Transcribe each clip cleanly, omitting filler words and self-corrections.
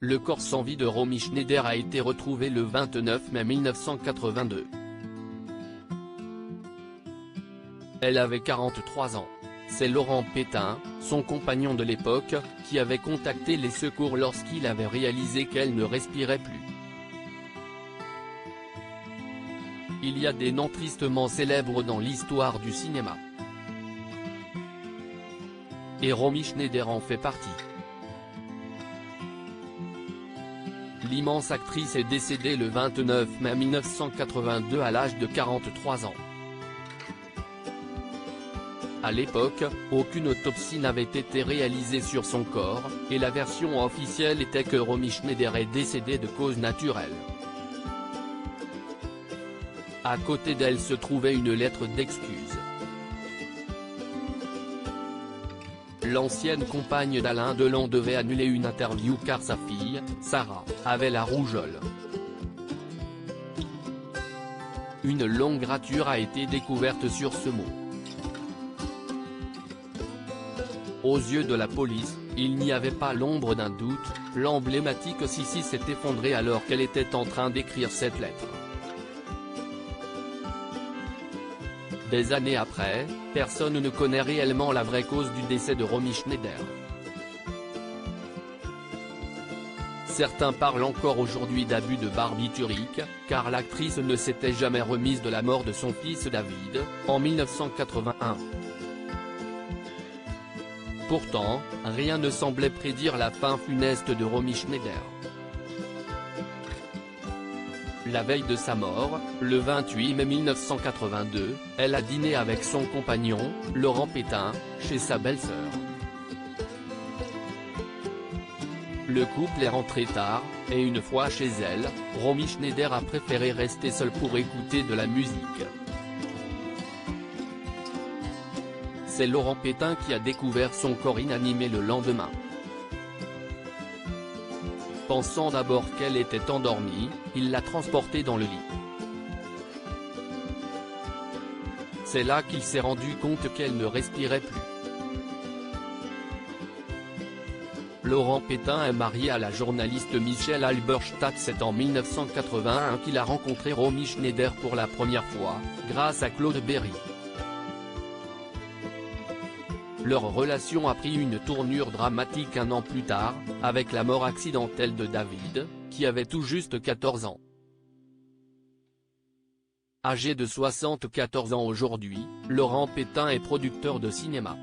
Le corps sans vie de Romy Schneider a été retrouvé le 29 mai 1982. Elle avait 43 ans. C'est Laurent Pétain, son compagnon de l'époque, qui avait contacté les secours lorsqu'il avait réalisé qu'elle ne respirait plus. Il y a des noms tristement célèbres dans l'histoire du cinéma. Et Romy Schneider en fait partie. L'immense actrice est décédée le 29 mai 1982 à l'âge de 43 ans. À l'époque, aucune autopsie n'avait été réalisée sur son corps, et la version officielle était que Romy Schneider est décédée de cause naturelle. À côté d'elle se trouvait une lettre d'excuse. L'ancienne compagne d'Alain Delon devait annuler une interview car sa fille, Sarah, avait la rougeole. Une longue rature a été découverte sur ce mot. Aux yeux de la police, il n'y avait pas l'ombre d'un doute, l'emblématique Sissi s'est effondrée alors qu'elle était en train d'écrire cette lettre. Des années après, personne ne connaît réellement la vraie cause du décès de Romy Schneider. Certains parlent encore aujourd'hui d'abus de barbiturique, car l'actrice ne s'était jamais remise de la mort de son fils David, en 1981. Pourtant, rien ne semblait prédire la fin funeste de Romy Schneider. La veille de sa mort, le 28 mai 1982, elle a dîné avec son compagnon, Laurent Pétain, chez sa belle-sœur. Le couple est rentré tard, et une fois chez elle, Romy Schneider a préféré rester seule pour écouter de la musique. C'est Laurent Pétain qui a découvert son corps inanimé le lendemain. Pensant d'abord qu'elle était endormie, il l'a transportée dans le lit. C'est là qu'il s'est rendu compte qu'elle ne respirait plus. Laurent Pétain est marié à la journaliste Michèle Halberstadt. C'est en 1981 qu'il a rencontré Romy Schneider pour la première fois, grâce à Claude Berry. Leur relation a pris une tournure dramatique un an plus tard, avec la mort accidentelle de David, qui avait tout juste 14 ans. Âgé de 74 ans aujourd'hui, Laurent Pétain est producteur de cinéma.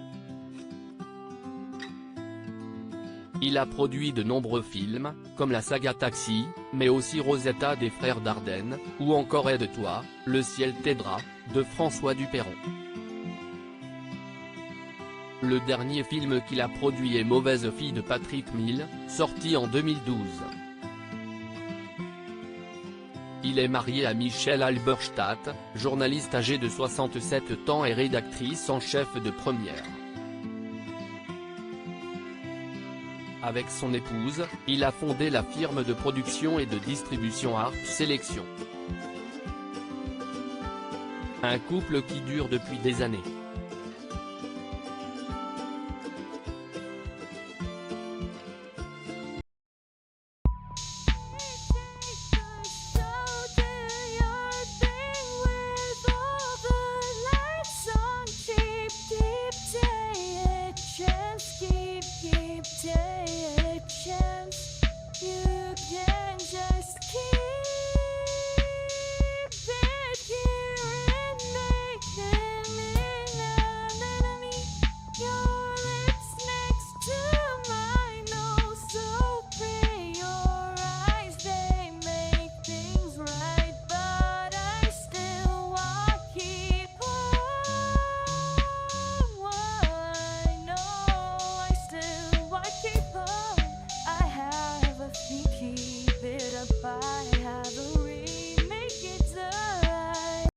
Il a produit de nombreux films, comme la saga Taxi, mais aussi Rosetta des frères Dardenne, ou encore Aide-toi, Le ciel t'aidera, de François Dupeyron. Le dernier film qu'il a produit est Mauvaise fille de Patrick Mille, sorti en 2012. Il est marié à Michèle Halberstadt, journaliste âgée de 67 ans et rédactrice en chef de Première. Avec son épouse, il a fondé la firme de production et de distribution Art Sélection. Un couple qui dure depuis des années.